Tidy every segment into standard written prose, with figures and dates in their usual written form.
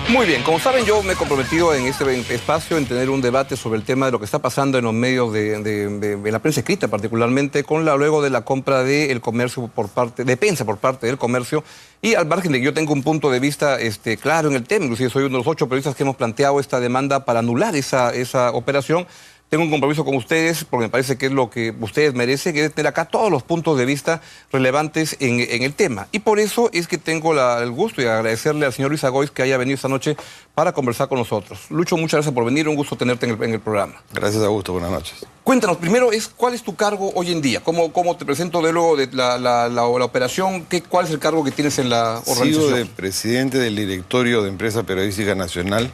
Muy bien, como saben, yo me he comprometido en este espacio en tener un debate sobre el tema de lo que está pasando en los medios de la prensa escrita, particularmente luego de la compra del comercio de Pensa por parte del comercio, y al margen de que yo tengo un punto de vista claro en el tema, inclusive soy uno de los 8 periodistas que hemos planteado esta demanda para anular esa operación. Tengo un compromiso con ustedes, porque me parece que es lo que ustedes merecen, que es tener acá todos los puntos de vista relevantes en el tema. Y por eso es que tengo el gusto de agradecerle al señor Luis Agois que haya venido esta noche para conversar con nosotros. Lucho, muchas gracias por venir, un gusto tenerte en el programa. Gracias, Augusto, buenas noches. Cuéntanos, primero, ¿cuál es tu cargo hoy en día? ¿Cómo te presento de luego de la operación? ¿Cuál es el cargo que tienes en la organización? Sigo de presidente del directorio de Empresa Periodística Nacional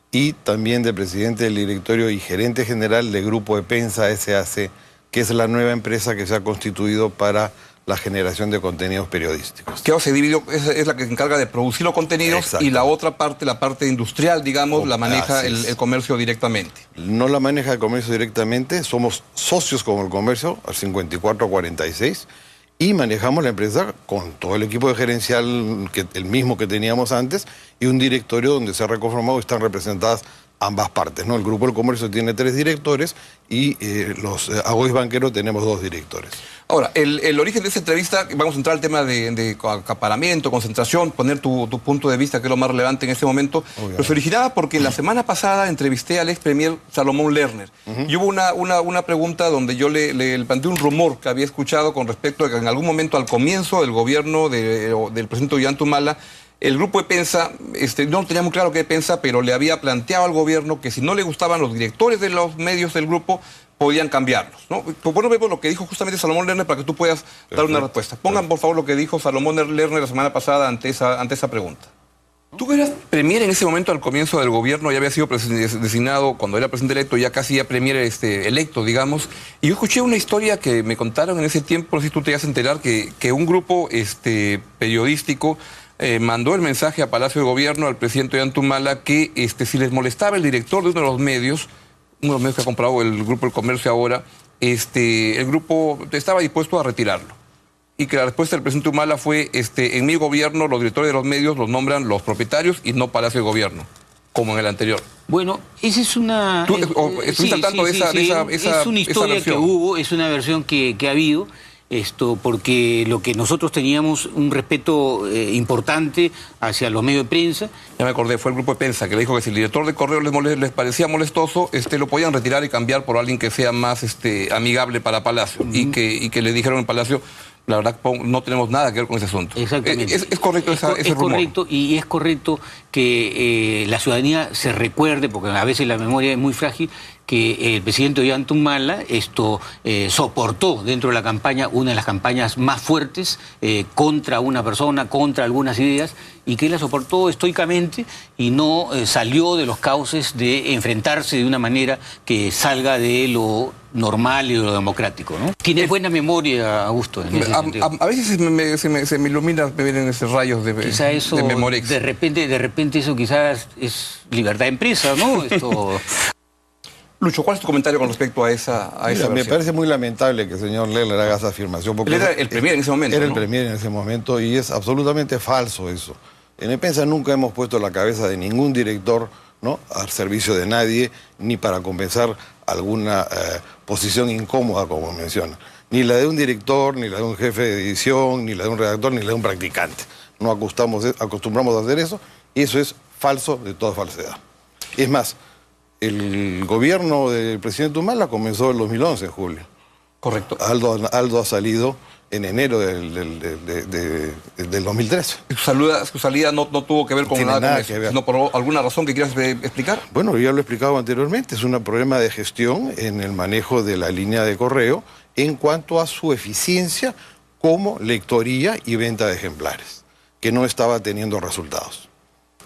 y también de presidente del directorio y gerente general del Grupo de Pensa SAC, que es la nueva empresa que se ha constituido para la generación de contenidos periodísticos. Que se dividió, es la que se encarga de producir los contenidos y la otra parte, la parte industrial, digamos, la maneja el comercio directamente. No la maneja el comercio directamente, somos socios con el comercio al 54-46 y manejamos la empresa con todo el equipo de gerencial, el mismo que teníamos antes, y un directorio donde se ha reconformado y están representadas ambas partes, ¿no? El Grupo del Comercio tiene 3 directores y los Agois Banquero tenemos 2 directores. Ahora, el origen de esta entrevista, vamos a entrar al tema de acaparamiento, concentración, poner tu punto de vista, que es lo más relevante en este momento. Pero se originaba porque la semana pasada entrevisté al ex premier Salomón Lerner. Y hubo una pregunta donde yo le planteé un rumor que había escuchado con respecto a que en algún momento al comienzo del gobierno del presidente Ollanta, el grupo de Pensa, no tenía muy claro qué Pensa, pero le había planteado al gobierno que si no le gustaban los directores de los medios del grupo, podían cambiarlos, ¿no? Bueno, vemos lo que dijo justamente Salomón Lerner para que tú puedas dar una respuesta. Pongan, por favor, lo que dijo Salomón Lerner la semana pasada ante esa pregunta. Tú eras premier en ese momento al comienzo del gobierno, ya había sido designado cuando era presidente electo, ya casi ya premier electo, digamos. Y yo escuché una historia que me contaron en ese tiempo, no sé si tú te ibas a enterar, que un grupo periodístico mandó el mensaje a Palacio de Gobierno al presidente Ollanta que si les molestaba el director de uno de los medios que ha comprado el Grupo del Comercio ahora, el grupo estaba dispuesto a retirarlo. Y que la respuesta del presidente Humala fue, en mi gobierno los directores de los medios los nombran los propietarios y no Palacio de Gobierno, como en el anterior. Bueno, esa es una... ¿Tú estuviste al tanto de esa es una historia que hubo, es una versión que ha habido. Porque lo que nosotros teníamos un respeto importante hacia los medios de prensa. Ya me acordé, fue el Grupo de Pensa que le dijo que si el director de correo les parecía molestoso, lo podían retirar y cambiar por alguien que sea más amigable para Palacio. Y que le dijeron en Palacio, la verdad no tenemos nada que ver con ese asunto. Exactamente. ¿Es correcto ese rumor? Es correcto, y es correcto que la ciudadanía se recuerde, porque a veces la memoria es muy frágil, que el presidente Ollanta soportó dentro de la campaña una de las campañas más fuertes contra una persona, contra algunas ideas, y que él la soportó estoicamente y no salió de los cauces de enfrentarse de una manera que salga de lo normal y de lo democrático, ¿no? Tiene buena memoria, Augusto, en ese sentido. A veces se me ilumina, me vienen esos rayos de memoria. De repente eso quizás es libertad de empresa, ¿no? Lucho, ¿cuál es tu comentario con respecto a esa versión? Me parece muy lamentable que el señor Lerner haga esa afirmación. Porque él era el premier en ese momento, Era el premier en ese momento y es absolutamente falso eso. En el Pensa nunca hemos puesto la cabeza de ningún director, ¿no?, al servicio de nadie, ni para compensar alguna posición incómoda, como menciona. Ni la de un director, ni la de un jefe de edición, ni la de un redactor, ni la de un practicante. No acostumbramos a hacer eso y eso es falso de toda falsedad. Es más, el gobierno del presidente Humala comenzó en 2011, en julio. Correcto. Aldo ha salido en enero del 2013. ¿Su salida no tuvo que ver con nada con eso, sino por alguna razón que quieras explicar? Bueno, ya lo he explicado anteriormente. Es un problema de gestión en el manejo de la línea de correo en cuanto a su eficiencia como lectoría y venta de ejemplares, que no estaba teniendo resultados,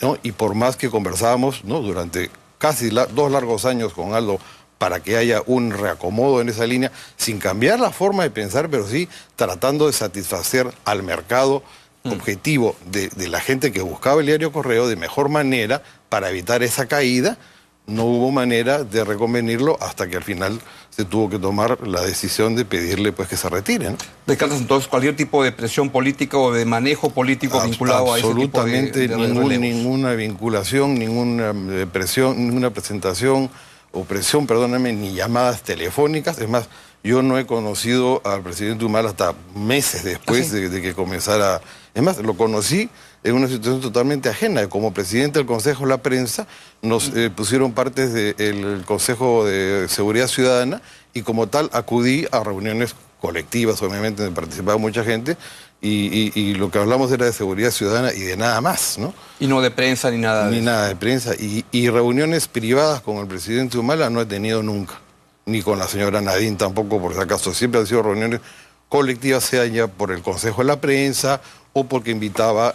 ¿no? Y por más que conversábamos, ¿no?, durante casi 2 largos años con Aldo para que haya un reacomodo en esa línea, sin cambiar la forma de pensar, pero sí tratando de satisfacer al mercado objetivo de la gente que buscaba el diario Correo de mejor manera para evitar esa caída, no hubo manera de reconvenirlo hasta que al final se tuvo que tomar la decisión de pedirle pues que se retire, ¿no? ¿Descartas entonces cualquier tipo de presión política o de manejo político vinculado a ese tipo de Absolutamente ninguna vinculación, ninguna presión, ninguna presentación o presión, perdóname, ni llamadas telefónicas. Es más, yo no he conocido al presidente Humala hasta meses después de que comenzara. Es más, lo conocí en una situación totalmente ajena. Como presidente del Consejo de la Prensa, nos pusieron partes del Consejo de Seguridad Ciudadana y como tal acudí a reuniones colectivas, obviamente, donde participaba mucha gente, y lo que hablamos era de seguridad ciudadana y de nada más, ¿no? Y no de prensa ni nada de Ni eso. nada de prensa. Y reuniones privadas con el presidente Humala no he tenido nunca. Ni con la señora Nadine tampoco, por si acaso. Siempre han sido reuniones colectivas, sea ya por el Consejo de la Prensa o porque invitados,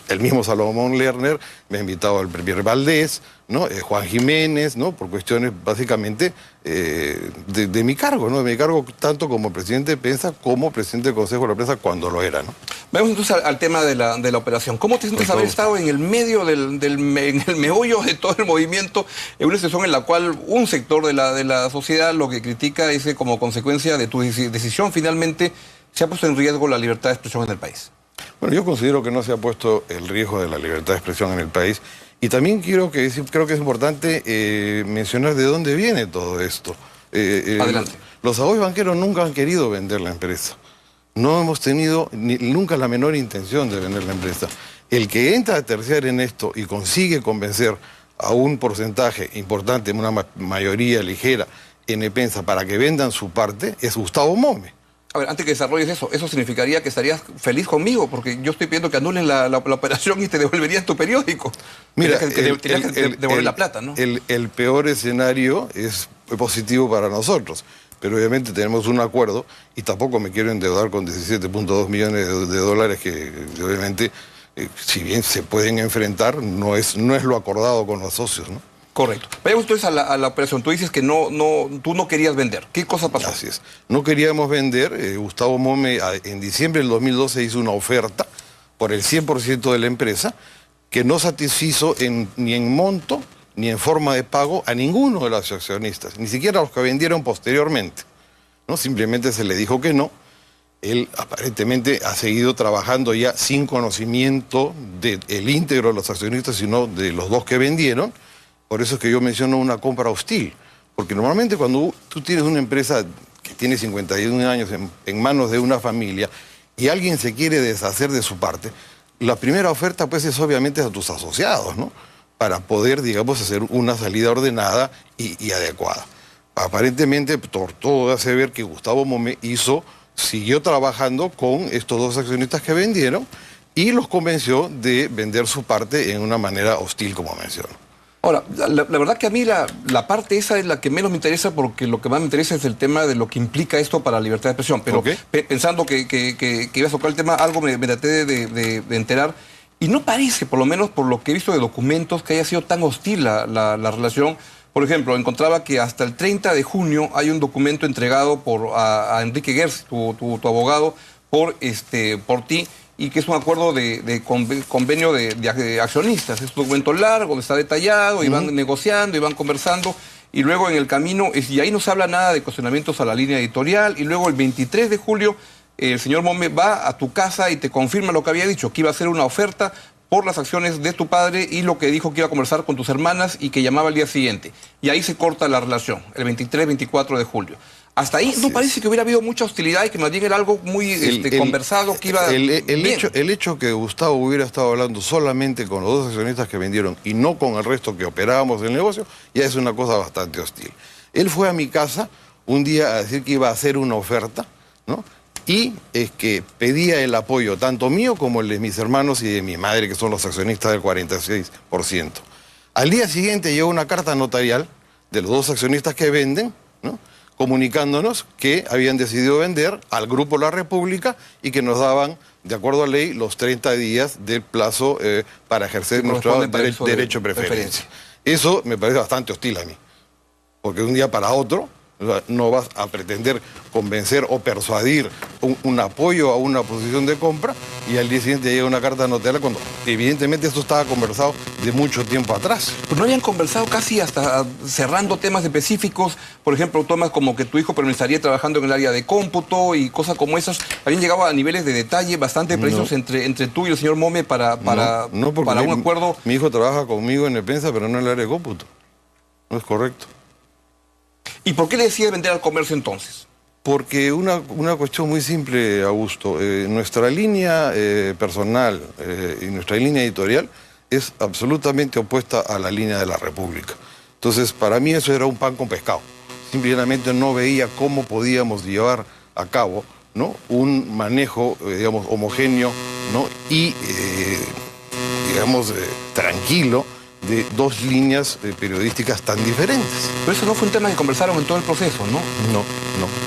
el mismo Salomón Lerner, me ha invitado al premier Valdés, ¿no? Juan Jiménez, ¿no? Por cuestiones básicamente de mi cargo, ¿no? De mi cargo tanto como presidente de prensa como presidente del Consejo de la Prensa cuando lo era, ¿no? Vamos entonces al tema de la operación. ¿Cómo te sientes haber estado en el medio en el meollo de todo el movimiento, en una situación en la cual un sector de la sociedad lo que critica es que como consecuencia de tu decisión finalmente se ha puesto en riesgo la libertad de expresión en el país? Bueno, yo considero que no se ha puesto el riesgo de la libertad de expresión en el país. Y también creo que es importante mencionar de dónde viene todo esto. Adelante. Los abogados banqueros nunca han querido vender la empresa. No hemos tenido nunca la menor intención de vender la empresa. El que entra a terciar en esto y consigue convencer a un porcentaje importante, una mayoría ligera, en EPENSA para que vendan su parte, es Gustavo Mome. A ver, antes que desarrolles eso significaría que estarías feliz conmigo, porque yo estoy pidiendo que anulen la operación y te devolverían tu periódico. Mira, Tendrías que devolver la plata, ¿no? El peor escenario es positivo para nosotros, pero obviamente tenemos un acuerdo y tampoco me quiero endeudar con 17.2 millones de dólares que obviamente, si bien se pueden enfrentar, no es lo acordado con los socios, ¿no? Correcto. Vayamos entonces a la operación. Tú dices que tú no querías vender. ¿Qué cosa pasó? Así es. No queríamos vender. Gustavo Mome en diciembre del 2012 hizo una oferta por el 100% de la empresa que no satisfizo ni en monto ni en forma de pago a ninguno de los accionistas, ni siquiera a los que vendieron posteriormente, ¿no? Simplemente se le dijo que no. Él aparentemente ha seguido trabajando ya sin conocimiento del íntegro de los accionistas, sino de los dos que vendieron. Por eso es que yo menciono una compra hostil. Porque normalmente cuando tú tienes una empresa que tiene 51 años en manos de una familia y alguien se quiere deshacer de su parte, la primera oferta pues es obviamente a tus asociados, ¿no? Para poder, digamos, hacer una salida ordenada y adecuada. Aparentemente todo hace ver que Gustavo Mome siguió trabajando con estos dos accionistas que vendieron y los convenció de vender su parte en una manera hostil, como menciono. Ahora, la verdad que a mí la parte esa es la que menos me interesa, porque lo que más me interesa es el tema de lo que implica esto para la libertad de expresión. Pero pensando que ibas a tocar el tema, algo me traté de enterar. Y no parece, por lo menos por lo que he visto de documentos, que haya sido tan hostil la relación. Por ejemplo, encontraba que hasta el 30 de junio hay un documento entregado a Enrique Gertz, tu abogado, por ti, y que es un acuerdo de convenio de accionistas. Es un documento largo, está detallado, y van negociando, y van conversando, y luego en el camino, y ahí no se habla nada de cuestionamientos a la línea editorial, y luego el 23 de julio el señor Mome va a tu casa y te confirma lo que había dicho, que iba a hacer una oferta por las acciones de tu padre y lo que dijo que iba a conversar con tus hermanas y que llamaba al día siguiente. Y ahí se corta la relación, el 23-24 de julio. Hasta ahí no parece que hubiera habido mucha hostilidad y que más bien era algo muy conversado, que iba el hecho que Gustavo hubiera estado hablando solamente con los dos accionistas que vendieron y no con el resto que operábamos del negocio, ya es una cosa bastante hostil. Él fue a mi casa un día a decir que iba a hacer una oferta, ¿no? Y es que pedía el apoyo tanto mío como el de mis hermanos y de mi madre, que son los accionistas del 46%. Al día siguiente llegó una carta notarial de los dos accionistas que venden, ¿no?, comunicándonos que habían decidido vender al Grupo La República y que nos daban, de acuerdo a ley, los 30 días del plazo para ejercer nuestro derecho de preferencia. Eso me parece bastante hostil a mí, porque de un día para otro O sea, no vas a pretender convencer o persuadir un apoyo a una posición de compra y al día siguiente llega una carta notarial cuando evidentemente esto estaba conversado de mucho tiempo atrás. Pues no habían conversado casi hasta cerrando temas específicos, por ejemplo, temas como que tu hijo permanecería trabajando en el área de cómputo y cosas como esas. Habían llegado a niveles de detalle bastante precisos entre tú y el señor Mome para un acuerdo. Mi hijo trabaja conmigo en Nepensa, pero no en el área de cómputo. No es correcto. ¿Y por qué le decide vender al comercio entonces? Porque una cuestión muy simple, Augusto. Nuestra línea personal y nuestra línea editorial es absolutamente opuesta a la línea de la República. Entonces, para mí eso era un pan con pescado. Simplemente no veía cómo podíamos llevar a cabo, ¿no?, un manejo, digamos, homogéneo, ¿no?, y, digamos, tranquilo, de dos líneas periodísticas tan diferentes. Pero eso no fue un tema que conversaron en todo el proceso, ¿no? No,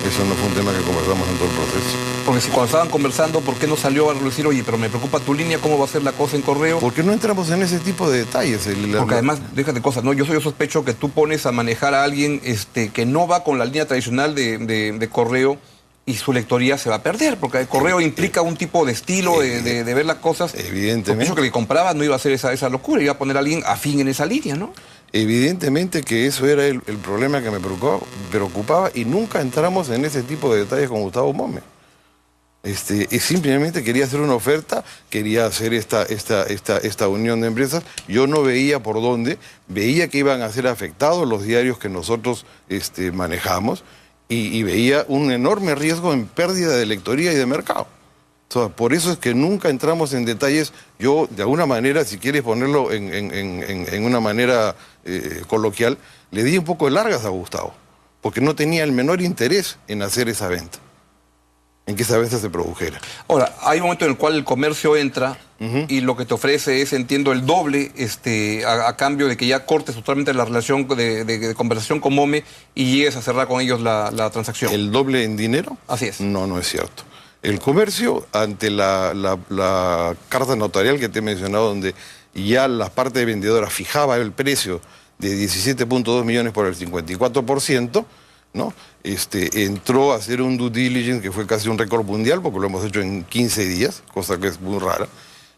eso no fue un tema que conversamos en todo el proceso. Porque si cuando estaban conversando, ¿por qué no salió a decir, oye, pero me preocupa tu línea, cómo va a ser la cosa en correo? Porque no entramos en ese tipo de detalles. Porque además, déjate cosas, ¿no? Yo sospecho que tú pones a manejar a alguien que no va con la línea tradicional de correo, y su lectoría se va a perder, porque el correo implica un tipo de estilo de ver las cosas. Evidentemente. Eso que le compraba no iba a hacer esa locura, iba a poner a alguien afín en esa línea, ¿no? Evidentemente que eso era el problema que me preocupaba y nunca entramos en ese tipo de detalles con Gustavo Mome. Simplemente quería hacer una oferta, quería hacer esta unión de empresas. Yo no veía por dónde, veía que iban a ser afectados los diarios que nosotros manejamos. Y veía un enorme riesgo en pérdida de lectoría y de mercado. O sea, por eso es que nunca entramos en detalles. Yo, de alguna manera, si quieres ponerlo en una manera coloquial, le di un poco de largas a Gustavo, porque no tenía el menor interés en hacer esa venta, en que esa venta se produjera. Ahora, hay un momento en el cual el comercio entra y lo que te ofrece es, entiendo, el doble a cambio de que ya cortes totalmente la relación de conversación con Mome y llegues a cerrar con ellos la transacción. ¿El doble en dinero? Así es. No es cierto. El comercio, ante la carta notarial que te he mencionado, donde ya la parte vendedora fijaba el precio de 17.2 millones por el 54%, ¿no?, entró a hacer un due diligence que fue casi un récord mundial, porque lo hemos hecho en 15 días, cosa que es muy rara.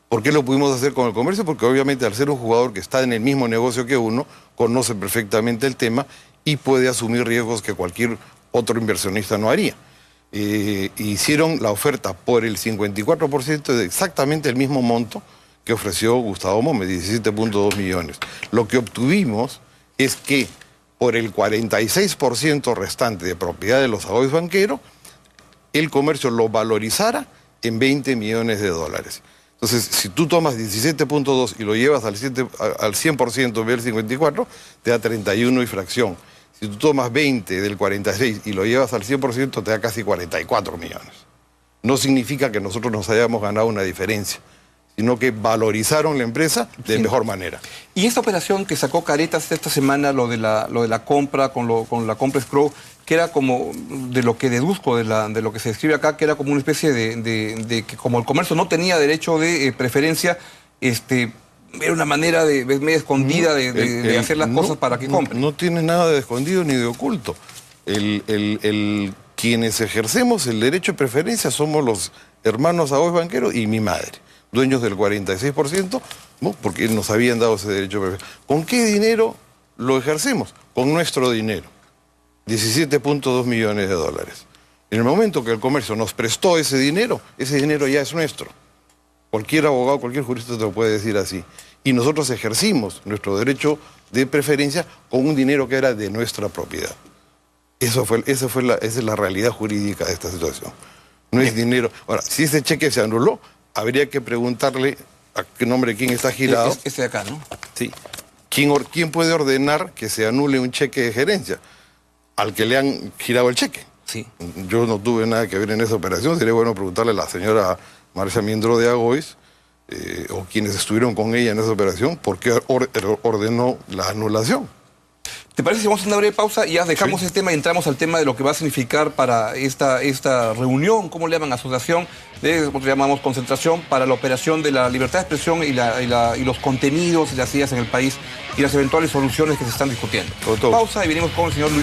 ¿Por qué lo pudimos hacer con el comercio? Porque obviamente al ser un jugador que está en el mismo negocio que uno, conoce perfectamente el tema y puede asumir riesgos que cualquier otro inversionista no haría. Hicieron la oferta por el 54% de exactamente el mismo monto que ofreció Gustavo Mome, 17.2 millones. Lo que obtuvimos es que por el 46% restante de propiedad de los Agois Banquero, el comercio lo valorizara en 20 millones de dólares. Entonces, si tú tomas 17.2 y lo llevas al 100% del 54, te da 31 y fracción. Si tú tomas 20 del 46 y lo llevas al 100%, te da casi 44 millones. No significa que nosotros nos hayamos ganado una diferencia, sino que valorizaron la empresa de mejor manera. Y esta operación que sacó caretas esta semana, lo de la compra con la compra escrow, que era como, de lo que deduzco de lo que se describe acá, que era como una especie de que como el comercio no tenía derecho de preferencia, era una manera media escondida de hacer las cosas para que compren. No tiene nada de escondido ni de oculto. Quienes ejercemos el derecho de preferencia somos los hermanos Agois Banquero y mi madre, dueños del 46%, ¿no?, porque nos habían dado ese derecho de preferencia. ¿Con qué dinero lo ejercemos? Con nuestro dinero. 17.2 millones de dólares. En el momento que el comercio nos prestó ese dinero ya es nuestro. Cualquier abogado, cualquier jurista te lo puede decir así. Y nosotros ejercimos nuestro derecho de preferencia con un dinero que era de nuestra propiedad. Esa es la realidad jurídica de esta situación. No es dinero. Ahora, si ese cheque se anuló, habría que preguntarle a qué nombre quién está girado. Este de acá, ¿no? Sí. ¿Quién puede ordenar que se anule un cheque de gerencia? Al que le han girado el cheque. Sí. Yo no tuve nada que ver en esa operación. Sería bueno preguntarle a la señora Marcia Miendro de Agois, o quienes estuvieron con ella en esa operación, por qué ordenó la anulación. ¿Te parece si vamos a una breve pausa y ya dejamos ese tema y entramos al tema de lo que va a significar para esta reunión, ¿cómo le llaman? Asociación, nosotros llamamos concentración, para la operación de la libertad de expresión y los contenidos y las ideas en el país y las eventuales soluciones que se están discutiendo. Pausa y venimos con el señor Luis